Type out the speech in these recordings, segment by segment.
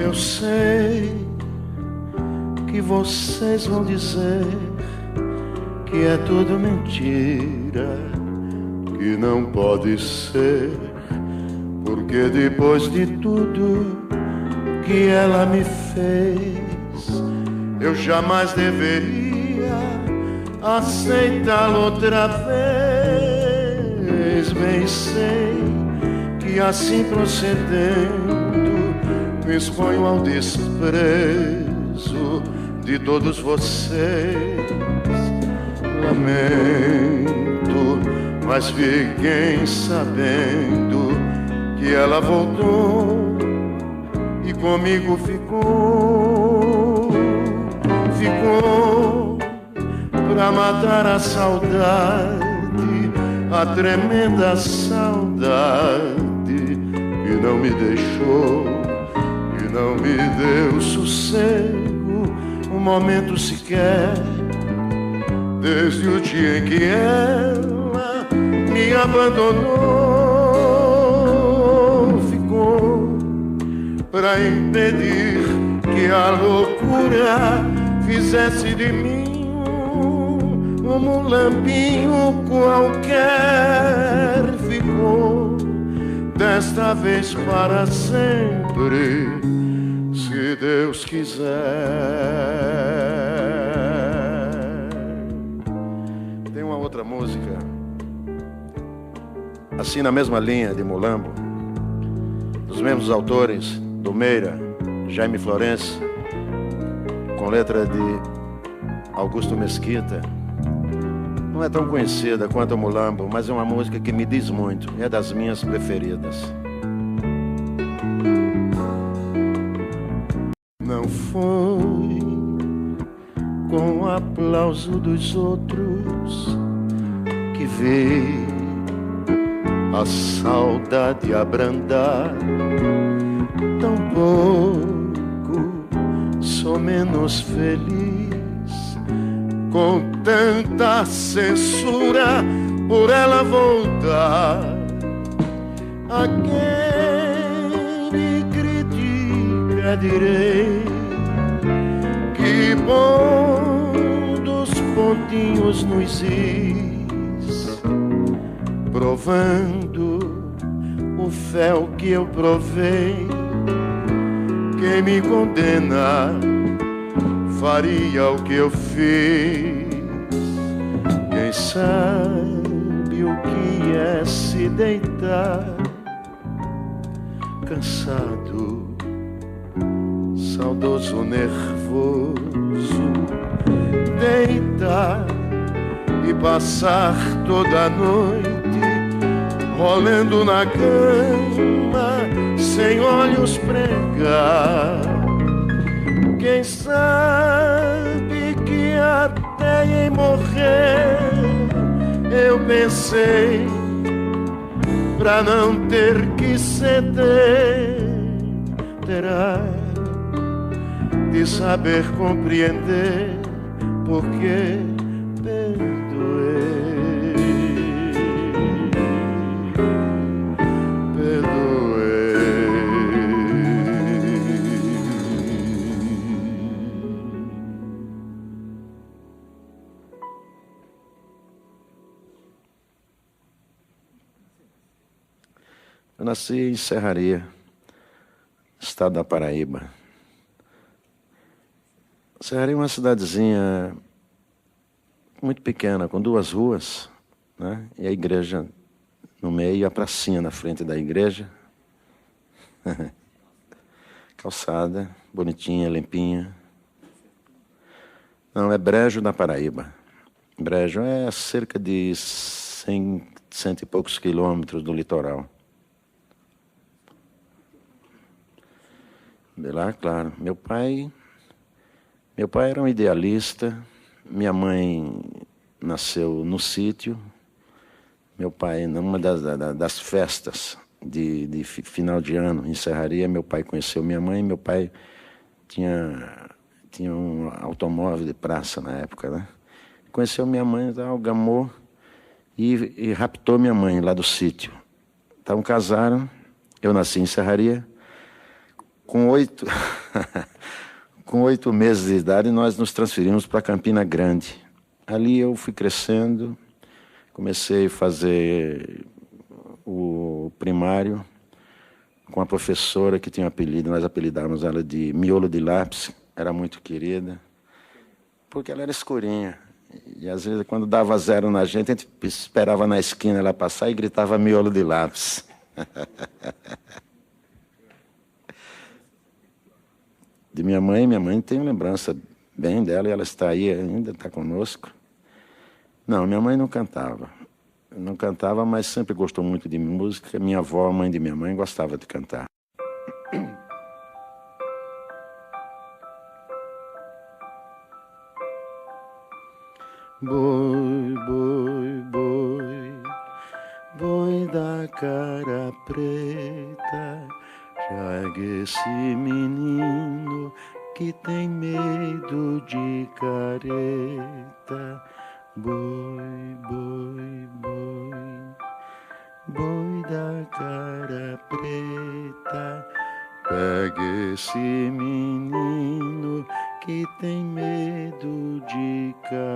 Eu sei que vocês vão dizer que é tudo mentira, que não pode ser, porque depois de tudo que ela me fez, eu jamais deveria aceitá-la outra vez. Bem sei que assim procedendo me exponho ao desprezo de todos vocês. Lamento, mas fiquem sabendo que ela voltou e comigo ficou pra matar a saudade, a tremenda saudade que não me deixou, que não me deu sossego um momento sequer, desde o dia em que ela me abandonou. Ficou pra impedir que a loucura fizesse de mim um mulambinho qualquer. Ficou desta vez para sempre, se Deus quiser. Tem uma outra música assim na mesma linha de Mulambo, dos mesmos autores, do Meira, Jaime Florencio, com letra de Augusto Mesquita. Não é tão conhecida quanto o Mulambo, mas é uma música que me diz muito, é das minhas preferidas. Não foi com o aplauso dos outros que vi a saudade abrandar, tampouco sou menos feliz com tanta censura por ela voltar. A quem me critica direi que pondo os pontinhos nos is, provando o fel que eu provei, quem me condena faria o que eu fiz. Quem sabe o que é se deitar cansado, saudoso, nervoso, deitar e passar toda a noite rolando na cama sem olhos pregar. Quem sabe que até em morrer eu pensei pra não ter que ceder, terá de saber compreender porque perdoei. Eu nasci em Serraria, estado da Paraíba. Serraria é uma cidadezinha muito pequena, com 2 ruas, né? E a igreja no meio e a pracinha na frente da igreja. Calçada, bonitinha, limpinha. Não, é Brejo da Paraíba. Brejo é cerca de 100 e poucos quilômetros do litoral. De lá, claro, meu pai era um idealista, minha mãe nasceu no sítio, meu pai, numa das festas de final de ano em Serraria, meu pai conheceu minha mãe, meu pai tinha um automóvel de praça na época, né? Conheceu minha mãe, gamou e raptou minha mãe lá do sítio. Então casaram, eu nasci em Serraria. Com 8, com 8 meses de idade, nós nos transferimos para Campina Grande. Ali eu fui crescendo, comecei a fazer o primário com a professora que tinha um apelido, nós apelidávamos ela de Miolo de Lápis, era muito querida, porque ela era escurinha. E às vezes, quando dava zero na gente, a gente esperava na esquina ela passar e gritava Miolo de Lápis. De minha mãe tem lembrança bem dela, e ela está aí ainda, está conosco. Não, minha mãe não cantava. Não cantava, mas sempre gostou muito de música. Minha avó, a mãe de minha mãe, gostava de cantar. Boi, boi, boi, boi da cara preta, traga esse menino que tem medo de careta. Boi, boi, boi, boi da cara preta, pega esse menino que tem medo de careta.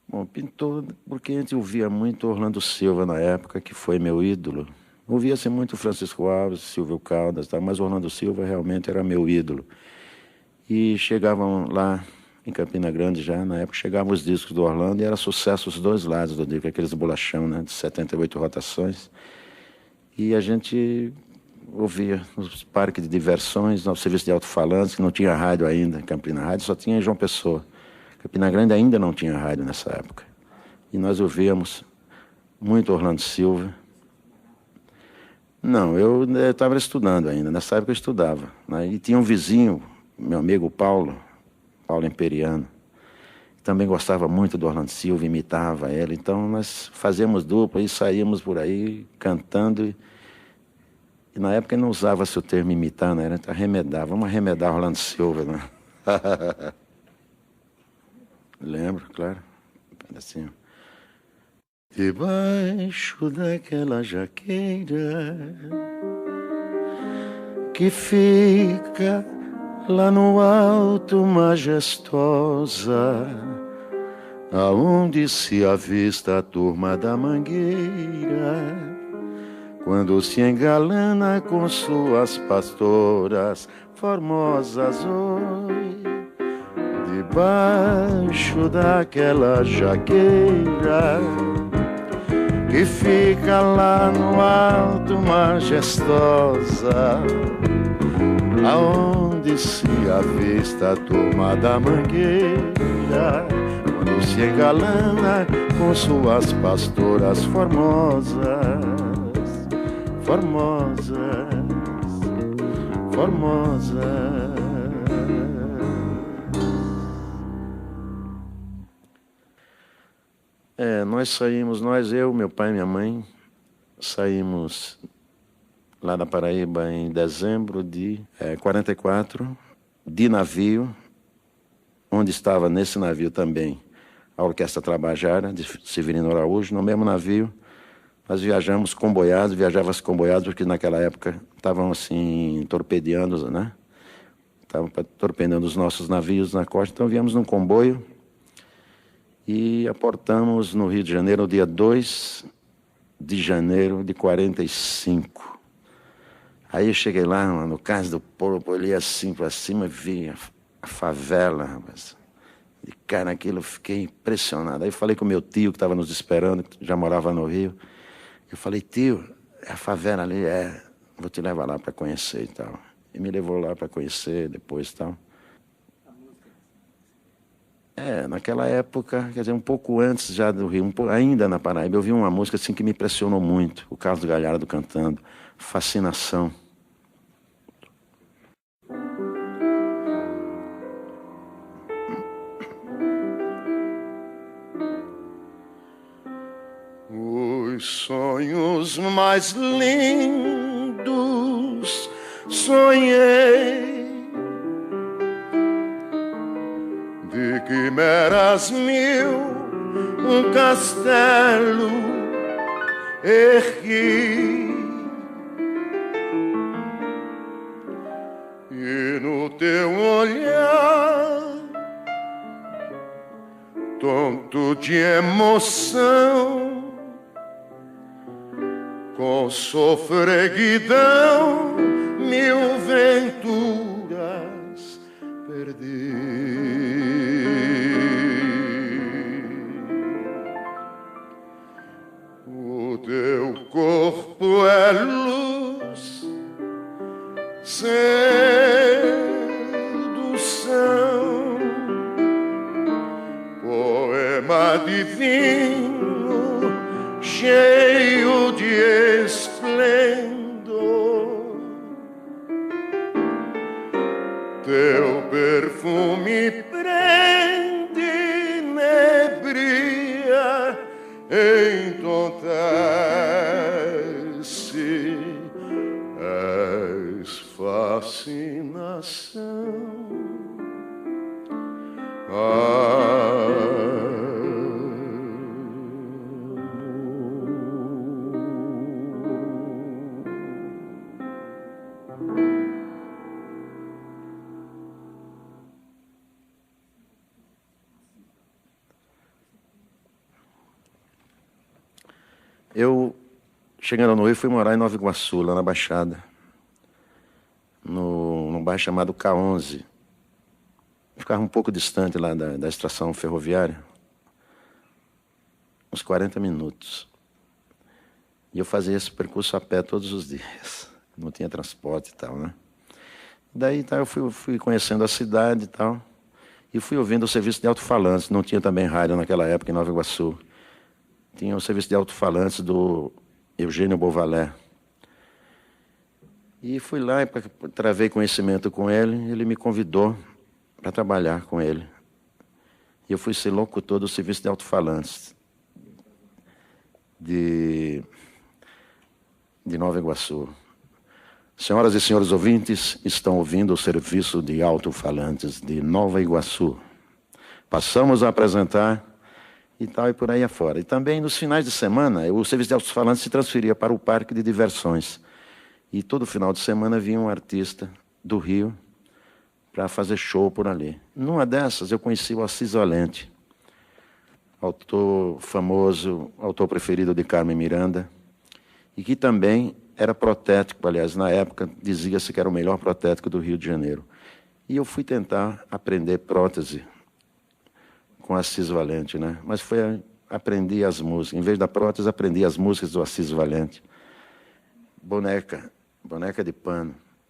Bom, pintor, porque a gente ouvia muito Orlando Silva na época, que foi meu ídolo. Ouvia-se muito Francisco Alves, Silvio Caldas, tá? Mas Orlando Silva realmente era meu ídolo. E chegavam lá em Campina Grande já, na época, chegavam os discos do Orlando e era sucesso os dois lados do disco, aqueles bolachão, né, de 78 rotações. E a gente ouvia nos parques de diversões, no serviço de alto-falantes, que não tinha rádio ainda, Campina Rádio, só tinha em João Pessoa. Campina Grande ainda não tinha rádio nessa época. E nós ouvíamos muito Orlando Silva. Não, eu estava estudando ainda, nessa época eu estudava, né? E tinha um vizinho, meu amigo Paulo Imperiano, que também gostava muito do Orlando Silva, imitava ele. Então nós fazíamos dupla e saíamos por aí cantando. E na época não usava-se o termo imitar, né? Era arremedar, vamos arremedar Orlando Silva, né? Lembro, claro. Assim. Debaixo daquela jaqueira que fica lá no alto majestosa, aonde se avista a turma da Mangueira, quando se engalana com suas pastoras formosas, oi, debaixo daquela jaqueira que fica lá no alto majestosa, aonde se avista a turma da Mangueira, quando se engalana com suas pastoras formosas, formosas, formosas. Nós saímos, eu, meu pai e minha mãe, saímos lá da Paraíba em dezembro de 44, de navio, onde estava nesse navio também a Orquestra Tabajara, de Severino Araújo. No mesmo navio, nós viajamos comboiados, porque naquela época estavam assim, torpedeando, né? Estavam torpedeando os nossos navios na costa, então viemos num comboio e aportamos no Rio de Janeiro no dia 2 de janeiro de 45. Aí eu cheguei lá no Cais do Porto, olhei assim para cima, vi a favela, rapaz. De cara naquilo, eu fiquei impressionado. Aí eu falei com o meu tio, que estava nos esperando, que já morava no Rio. Eu falei, tio, a favela ali, vou te levar lá para conhecer e tal. E me levou lá para conhecer depois e tal. Naquela época, quer dizer, um pouco antes já do Rio, ainda na Paraíba, eu vi uma música assim que me impressionou muito, o Carlos Galhardo cantando, Fascinação. Os sonhos mais lindos sonhei, de quimeras mil um castelo ergui. E no teu olhar, tonto de emoção, com sofreguidão, mil venturas perdi. O teu corpo é luz, sedução, poema divino, cheio de esplendor. Teu perfume prende, inebria, entontece, és fascinação. Eu, chegando no Rio, fui morar em Nova Iguaçu, lá na Baixada, num bairro chamado K11. Ficava um pouco distante lá da estação ferroviária, uns 40 minutos. E eu fazia esse percurso a pé todos os dias. Não tinha transporte e tal, né? Daí tá, eu fui conhecendo a cidade e tal, e fui ouvindo o serviço de alto-falantes. Não tinha também rádio naquela época em Nova Iguaçu. Tinha o serviço de alto-falantes do Eugênio Beauvalet. E fui lá e travei conhecimento com ele, ele me convidou para trabalhar com ele. E eu fui ser locutor do serviço de alto-falantes de Nova Iguaçu. Senhoras e senhores ouvintes, estão ouvindo o serviço de alto-falantes de Nova Iguaçu. Passamos a apresentar e tal, e por aí afora. E também, nos finais de semana, o serviço de alto-falantes se transferia para o parque de diversões. E todo final de semana vinha um artista do Rio para fazer show por ali. Numa dessas, eu conheci o Assis Valente, autor famoso, autor preferido de Carmen Miranda, e que também era protético, aliás, na época dizia-se que era o melhor protético do Rio de Janeiro. E eu fui tentar aprender prótese com Assis Valente, né? Mas aprendi as músicas. Em vez da prótese, aprendi as músicas do Assis Valente. Boneca de pano.